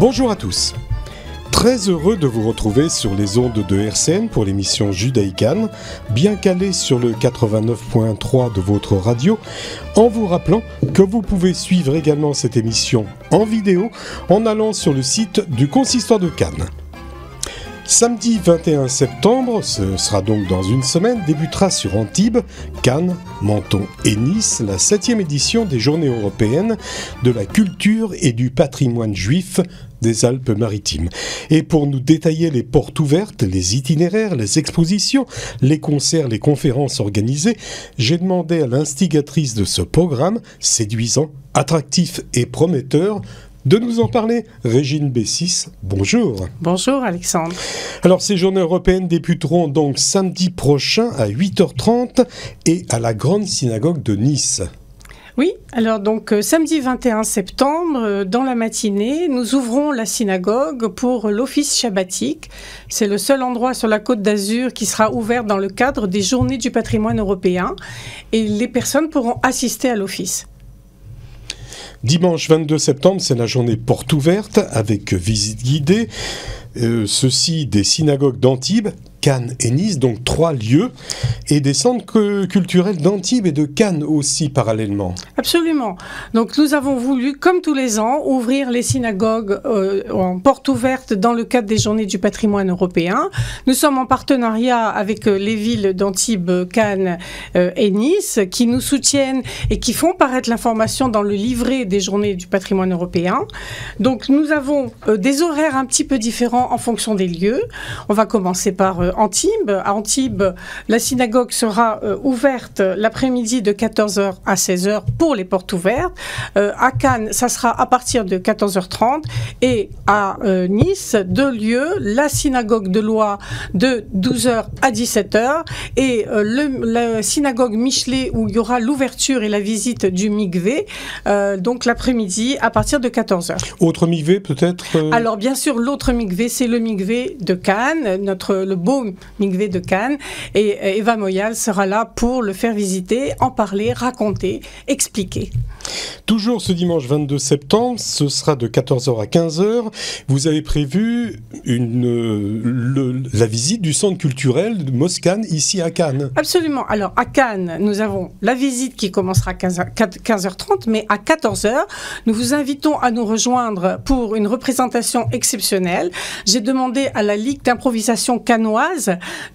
Bonjour à tous. Très heureux de vous retrouver sur les ondes de RCN pour l'émission Judaïkan, bien calée sur le 89.3 de votre radio, en vous rappelant que vous pouvez suivre également cette émission en vidéo en allant sur le site du Consistoire de Cannes. Samedi 21 septembre, ce sera donc dans une semaine, débutera sur Antibes, Cannes, Menton et Nice la 7e édition des Journées européennes de la culture et du patrimoine juif des Alpes-Maritimes. Et pour nous détailler les portes ouvertes, les itinéraires, les expositions, les concerts, les conférences organisées, j'ai demandé à l'instigatrice de ce programme, séduisant, attractif et prometteur, de nous en parler. Régine Bessis, bonjour. Bonjour Alexandre. Alors ces journées européennes débuteront donc samedi prochain à 8h30 et à la Grande Synagogue de Nice. Oui, alors donc samedi 21 septembre, dans la matinée, nous ouvrons la synagogue pour l'office shabbatique. C'est le seul endroit sur la Côte d'Azur qui sera ouvert dans le cadre des Journées du patrimoine européen et les personnes pourront assister à l'office. Dimanche 22 septembre, c'est la journée porte ouverte avec visite guidée. Ceci des synagogues d'Antibes, Cannes et Nice, donc 3 lieux, et des centres culturels d'Antibes et de Cannes aussi parallèlement. Absolument. Donc nous avons voulu, comme tous les ans, ouvrir les synagogues en porte ouverte dans le cadre des Journées du patrimoine européen. Nous sommes en partenariat avec les villes d'Antibes, Cannes et Nice qui nous soutiennent et qui font paraître l'information dans le livret des Journées du patrimoine européen. Donc nous avons des horaires un petit peu différents en fonction des lieux. On va commencer par Antibes. À Antibes, la synagogue sera ouverte l'après-midi de 14h à 16h pour les portes ouvertes. À Cannes, ça sera à partir de 14h30. Et à Nice, 2 lieux, la synagogue de Lois de 12h à 17h et la synagogue Michelet où il y aura l'ouverture et la visite du mikvé, donc l'après-midi à partir de 14h. Autre mikvé peut-être Alors bien sûr, l'autre mikvé, c'est le mikvé de Cannes, le beau mikvé de Cannes, et Eva Moyal sera là pour le faire visiter, en parler, raconter, expliquer. Toujours ce dimanche 22 septembre, ce sera de 14h à 15h. Vous avez prévu la visite du centre culturel de Moscane ici à Cannes. Absolument. Alors à Cannes, nous avons la visite qui commencera à 15h30, mais à 14h, nous vous invitons à nous rejoindre pour une représentation exceptionnelle. J'ai demandé à la Ligue d'improvisation cannoise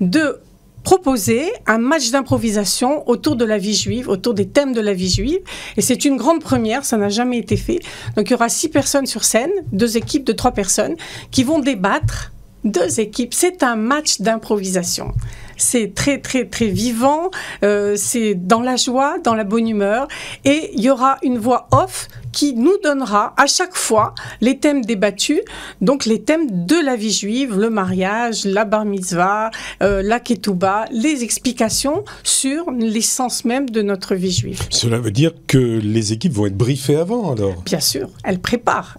de proposer un match d'improvisation autour de la vie juive, autour des thèmes de la vie juive. Et c'est une grande première, ça n'a jamais été fait. Donc il y aura 6 personnes sur scène, 2 équipes de 3 personnes qui vont débattre. 2 équipes, c'est un match d'improvisation. C'est très, très, très vivant, c'est dans la joie, dans la bonne humeur. Et il y aura une voix off qui nous donnera à chaque fois les thèmes débattus, donc les thèmes de la vie juive, le mariage, la bar mitzvah, la ketouba, les explications sur l'essence même de notre vie juive. Cela veut dire que les équipes vont être briefées avant alors ? Bien sûr, elles préparent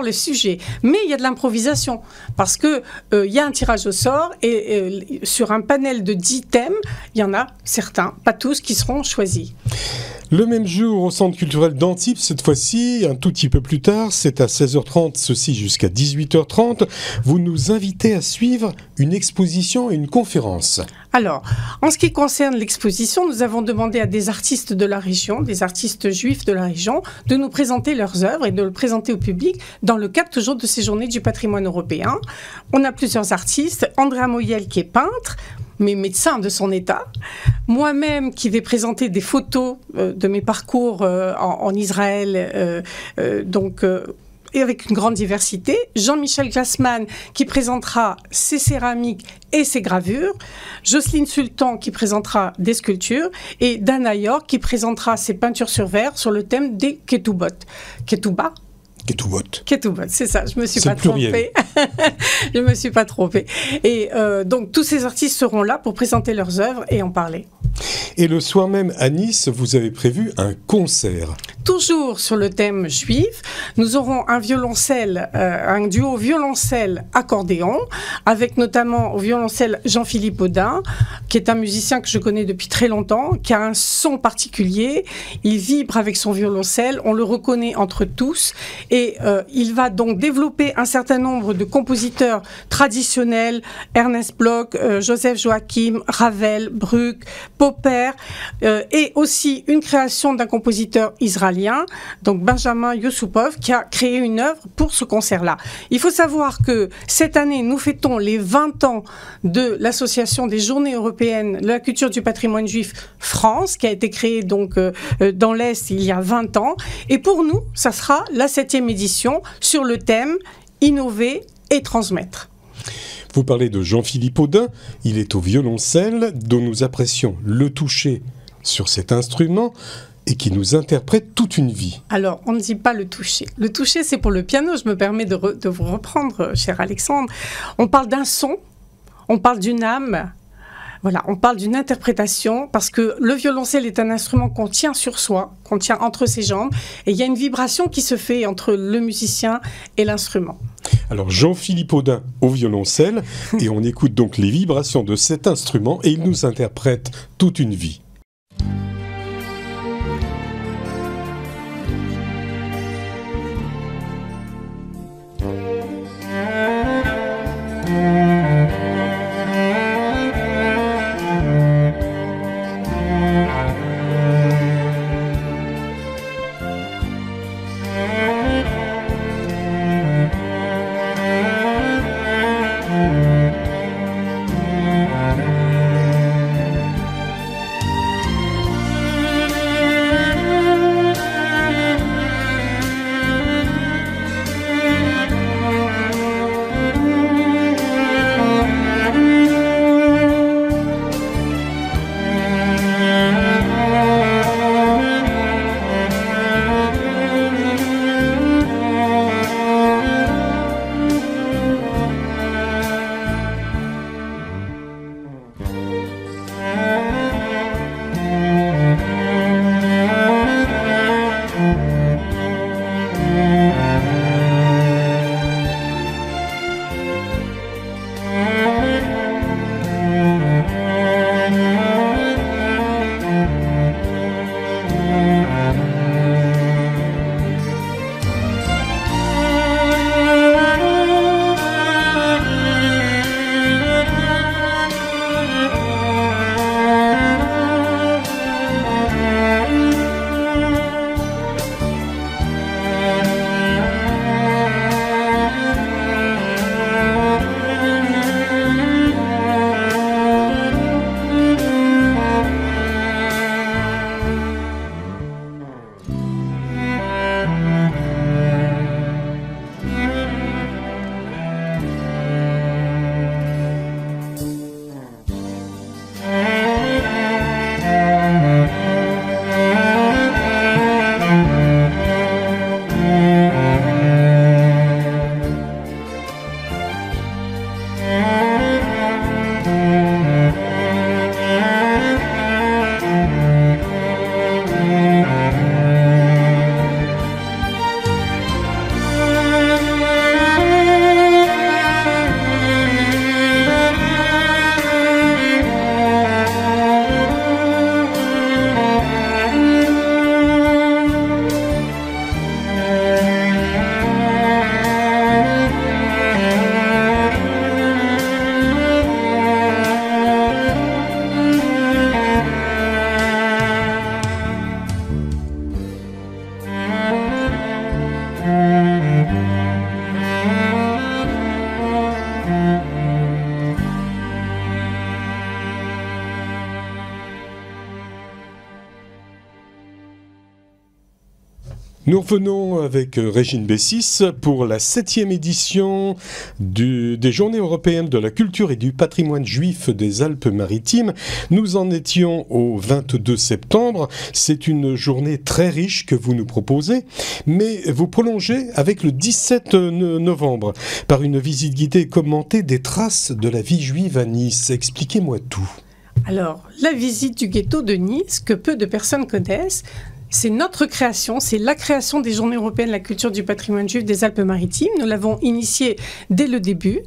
le sujet, mais il y a de l'improvisation parce que il y a un tirage au sort et sur un panel de 10 thèmes, il y en a certains, pas tous, qui seront choisis. Le même jour au centre culturel d'Antibes, cette fois-ci, un tout petit peu plus tard, c'est à 16h30, ceci jusqu'à 18h30. Vous nous invitez à suivre une exposition et une conférence. Alors, en ce qui concerne l'exposition, nous avons demandé à des artistes de la région, des artistes juifs de la région, de nous présenter leurs œuvres et de le présenter au public dans le cadre toujours de ces Journées du patrimoine européen. On a plusieurs artistes, Andrea Moyel qui est peintre, mais médecin de son état, moi-même qui vais présenter des photos de mes parcours en Israël, et avec une grande diversité, Jean-Michel Glassman qui présentera ses céramiques et ses gravures, Jocelyne Sultan qui présentera des sculptures et Dana York qui présentera ses peintures sur verre sur le thème des Ketubot. Ketouba. Ketubot, c'est ça, je me suis pas trompée. Je me suis pas trompée. Et donc tous ces artistes seront là pour présenter leurs œuvres et en parler. Et le soir même à Nice, vous avez prévu un concert. toujours sur le thème juif, nous aurons un violoncelle, un duo violoncelle-accordéon, avec notamment au violoncelle Jean-Philippe Audin, qui est un musicien que je connais depuis très longtemps, qui a un son particulier, il vibre avec son violoncelle, on le reconnaît entre tous, et il va donc développer un certain nombre de compositeurs traditionnels, Ernest Bloch, Joseph Joachim, Ravel, Bruch, Popper, et aussi une création d'un compositeur israélien, donc Benjamin Yusupov, qui a créé une œuvre pour ce concert-là. Il faut savoir que cette année, nous fêtons les 20 ans de l'Association des Journées européennes de la culture du patrimoine juif France, qui a été créée donc dans l'Est il y a 20 ans. Et pour nous, ça sera la 7e édition sur le thème « Innover et transmettre ». Vous parlez de Jean-Philippe Audin, il est au violoncelle, dont nous apprécions le toucher sur cet instrument et qui nous interprète toute une vie. Alors, on ne dit pas le toucher. Le toucher, c'est pour le piano. Je me permets de vous reprendre, cher Alexandre. On parle d'un son, on parle d'une âme. Voilà, on parle d'une interprétation parce que le violoncelle est un instrument qu'on tient sur soi, qu'on tient entre ses jambes, et il y a une vibration qui se fait entre le musicien et l'instrument. Alors Jean-Philippe Audin au violoncelle, et on écoute donc les vibrations de cet instrument et il nous interprète toute une vie. Nous revenons avec Régine Bessis pour la 7e édition des Journées européennes de la culture et du patrimoine juif des Alpes-Maritimes. Nous en étions au 22 septembre. C'est une journée très riche que vous nous proposez, mais vous prolongez avec le 17 novembre par une visite guidée et commentée des traces de la vie juive à Nice. Expliquez-moi tout. Alors, la visite du ghetto de Nice, que peu de personnes connaissent, C'est notre création, c'est la création des Journées européennes de la culture du patrimoine juif des Alpes-Maritimes. Nous l'avons initiée dès le début.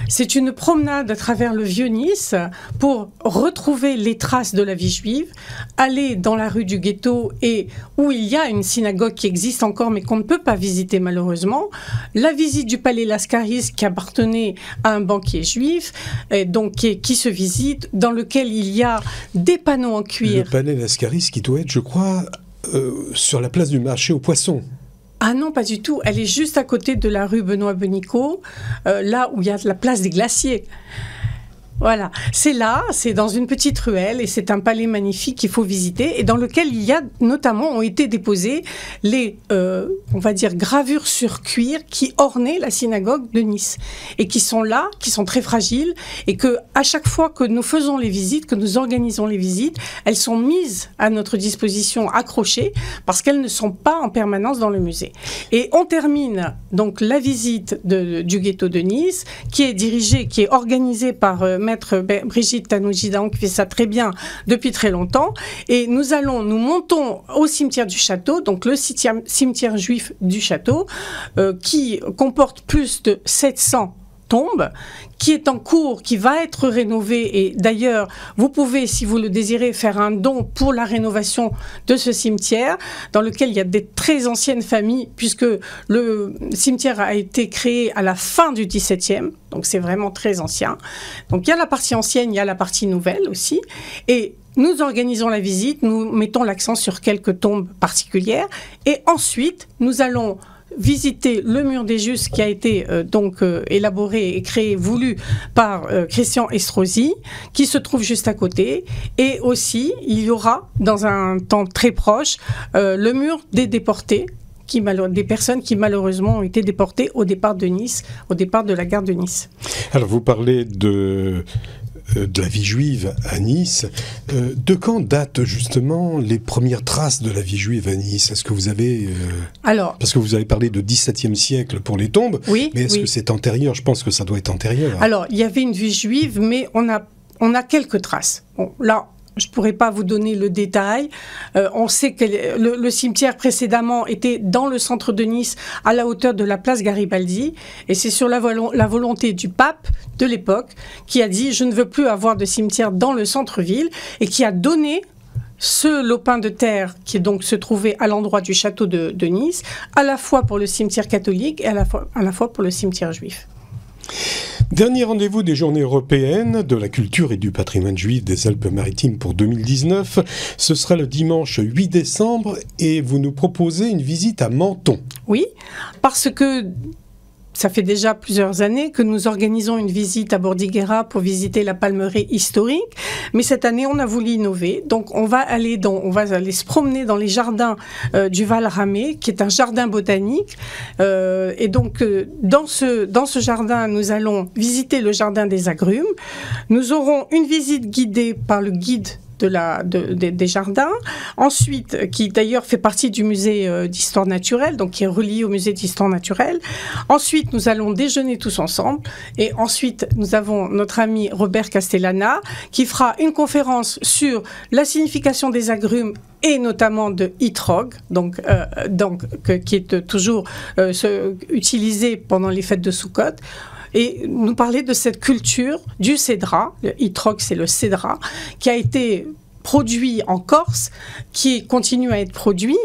C'est une promenade à travers le Vieux-Nice pour retrouver les traces de la vie juive, aller dans la rue du Ghetto et où il y a une synagogue qui existe encore mais qu'on ne peut pas visiter malheureusement, la visite du palais Lascaris qui appartenait à un banquier juif, et donc qui se visite, dans lequel il y a des panneaux en cuir. Le palais Lascaris qui doit être, je crois, sur la place du marché aux poissons. Ah non, pas du tout. Elle est juste à côté de la rue Benoît-Benico, là où il y a la place des glaciers. Voilà, c'est là, c'est dans une petite ruelle et c'est un palais magnifique qu'il faut visiter et dans lequel il y a notamment ont été déposées les, on va dire, gravures sur cuir qui ornaient la synagogue de Nice et qui sont là, qui sont très fragiles et que à chaque fois que nous faisons les visites, que nous organisons les visites, elles sont mises à notre disposition, accrochées, parce qu'elles ne sont pas en permanence dans le musée. Et on termine donc la visite du ghetto de Nice, qui est dirigée, qui est organisée par maître Brigitte Tanoujidan, qui fait ça très bien depuis très longtemps. Et nous montons au cimetière du château, donc le cimetière juif du château, qui comporte plus de 700 tombes, qui est en cours, qui va être rénové. Et d'ailleurs, vous pouvez, si vous le désirez, faire un don pour la rénovation de ce cimetière, dans lequel il y a des très anciennes familles, puisque le cimetière a été créé à la fin du XVIIe, donc c'est vraiment très ancien. Donc il y a la partie ancienne, il y a la partie nouvelle aussi. Et nous organisons la visite, nous mettons l'accent sur quelques tombes particulières. Et ensuite, nous allons visiter le mur des Justes qui a été élaboré et créé, voulu par Christian Estrosi, qui se trouve juste à côté. Et aussi, il y aura, dans un temps très proche, le mur des déportés, des personnes qui malheureusement ont été déportées au départ de Nice, au départ de la gare de Nice. Alors vous parlez de la vie juive à Nice. De quand datent justement les premières traces de la vie juive à Nice ? Est-ce que vous avez... parce que vous avez parlé de XVIIe siècle pour les tombes, oui, mais est-ce que c'est antérieur ? Je pense que ça doit être antérieur. Alors, il y avait une vie juive, mais on a quelques traces. Bon, là, je ne pourrais pas vous donner le détail. On sait que le cimetière précédemment était dans le centre de Nice, à la hauteur de la place Garibaldi. Et c'est sur la volonté du pape de l'époque qui a dit « Je ne veux plus avoir de cimetière dans le centre-ville » et qui a donné ce lopin de terre qui donc se trouvait à l'endroit du château de Nice, à la fois pour le cimetière catholique et à la fois pour le cimetière juif. Dernier rendez-vous des Journées européennes de la culture et du patrimoine juif des Alpes-Maritimes pour 2019. Ce sera le dimanche 8 décembre et vous nous proposez une visite à Menton. Oui, parce que ça fait déjà plusieurs années que nous organisons une visite à Bordighera pour visiter la palmeraie historique. Mais cette année, on a voulu innover. Donc, on va aller se promener dans les jardins du Val-Ramée, qui est un jardin botanique. Et donc, dans ce jardin, nous allons visiter le jardin des agrumes. Nous aurons une visite guidée par le guide des jardins, ensuite, qui d'ailleurs fait partie du musée d'histoire naturelle, donc qui est relié au musée d'histoire naturelle. Ensuite, nous allons déjeuner tous ensemble, et ensuite, nous avons notre ami Robert Castellana, qui fera une conférence sur la signification des agrumes, et notamment de Etrog, qui est toujours utilisé pendant les fêtes de Sukkot, et nous parler de cette culture du cédra. Le Etrog, c'est le cédra, qui a été produit en Corse, qui continue à être produit,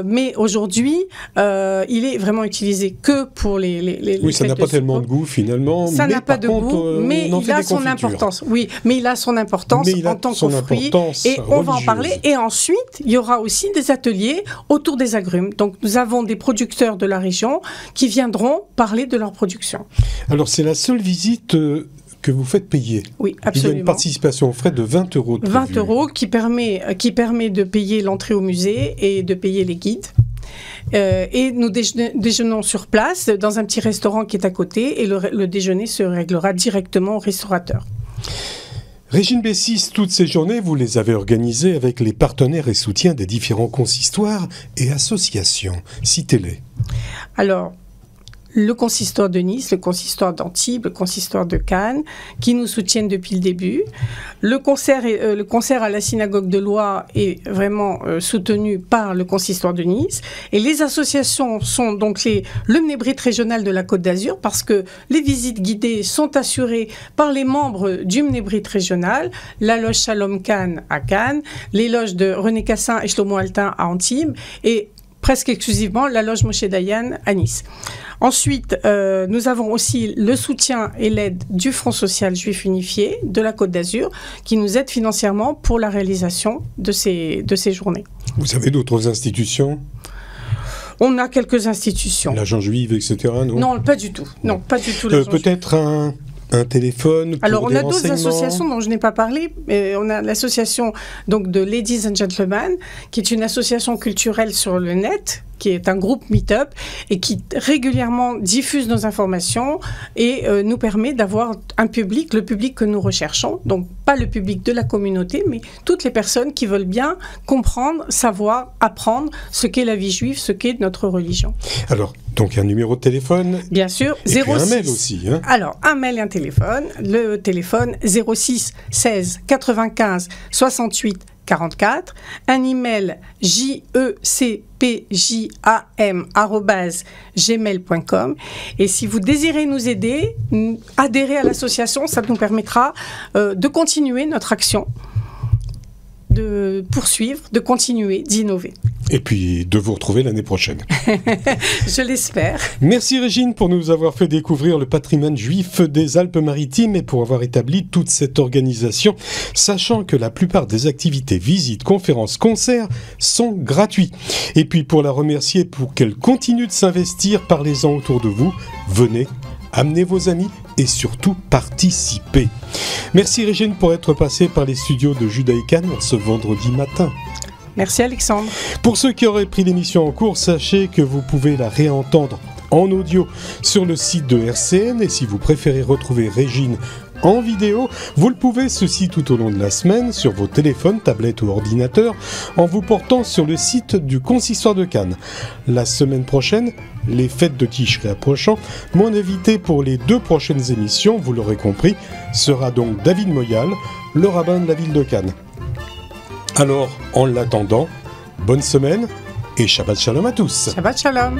mais aujourd'hui, il est vraiment utilisé que pour les oui, ça n'a pas tellement de goût finalement. Ça n'a pas de goût, mais il a son importance. Oui, mais il a son importance en tant que fruit. Et on va en parler. Et ensuite, il y aura aussi des ateliers autour des agrumes. Donc, nous avons des producteurs de la région qui viendront parler de leur production. Alors, c'est la seule visite que vous faites payer. Oui, absolument. Il y a une participation aux frais de 20 € de 20 € qui permet de payer l'entrée au musée et de payer les guides. Et nous déjeunons sur place dans un petit restaurant qui est à côté et le déjeuner se réglera directement au restaurateur. Régine Bessis, toutes ces journées, vous les avez organisées avec les partenaires et soutiens des différents consistoires et associations. Citez-les. Alors, le consistoire de Nice, le consistoire d'Antibes, le consistoire de Cannes, qui nous soutiennent depuis le début. Le concert à la synagogue de Loire est vraiment soutenu par le consistoire de Nice. Et les associations sont donc le Mnébrite régional de la Côte d'Azur, parce que les visites guidées sont assurées par les membres du Mnébrite régional, la loge Shalom Cannes à Cannes, les loges de René Cassin et Shlomo Altin à Antibes, et presque exclusivement la loge Moshe Dayan à Nice. Ensuite, nous avons aussi le soutien et l'aide du Front social juif unifié de la Côte d'Azur, qui nous aide financièrement pour la réalisation de ces journées. Vous avez d'autres institutions ? On a quelques institutions. L'Agence juive, etc. Non, pas du tout. Non, pas du tout. Peut-être un téléphone pour Alors, on des a d'autres associations dont je n'ai pas parlé. On a l'association donc, de Ladies and Gentlemen, qui est une association culturelle sur le net, qui est un groupe Meetup et qui régulièrement diffuse nos informations et nous permet d'avoir un public, le public que nous recherchons. Donc, pas le public de la communauté, mais toutes les personnes qui veulent bien comprendre, savoir, apprendre ce qu'est la vie juive, ce qu'est notre religion. Alors, donc un numéro de téléphone. Bien sûr, et 06. Puis un mail aussi. Hein. Alors, un mail et un téléphone. Le téléphone 06 16 95 68 44. Un email jecpjam@gmail.com. Et si vous désirez nous aider, adhérer à l'association, ça nous permettra de continuer notre action, de poursuivre, de continuer, d'innover. Et puis de vous retrouver l'année prochaine. Je l'espère. Merci Régine pour nous avoir fait découvrir le patrimoine juif des Alpes-Maritimes et pour avoir établi toute cette organisation, sachant que la plupart des activités, visites, conférences, concerts sont gratuits. Et puis pour la remercier pour qu'elle continue de s'investir, parlez-en autour de vous, venez, amenez vos amis et surtout participez. Merci Régine pour être passée par les studios de Judaïkan ce vendredi matin. Merci Alexandre. Pour ceux qui auraient pris l'émission en cours, sachez que vous pouvez la réentendre en audio sur le site de RCN et si vous préférez retrouver Régine en vidéo, vous le pouvez ceci tout au long de la semaine sur vos téléphones, tablettes ou ordinateurs en vous portant sur le site du Consistoire de Cannes. La semaine prochaine, les fêtes de Tishrei approchant, mon invité pour les 2 prochaines émissions, vous l'aurez compris, sera donc David Moyal, le rabbin de la ville de Cannes. Alors, en l'attendant, bonne semaine et Shabbat Shalom à tous. Shabbat Shalom.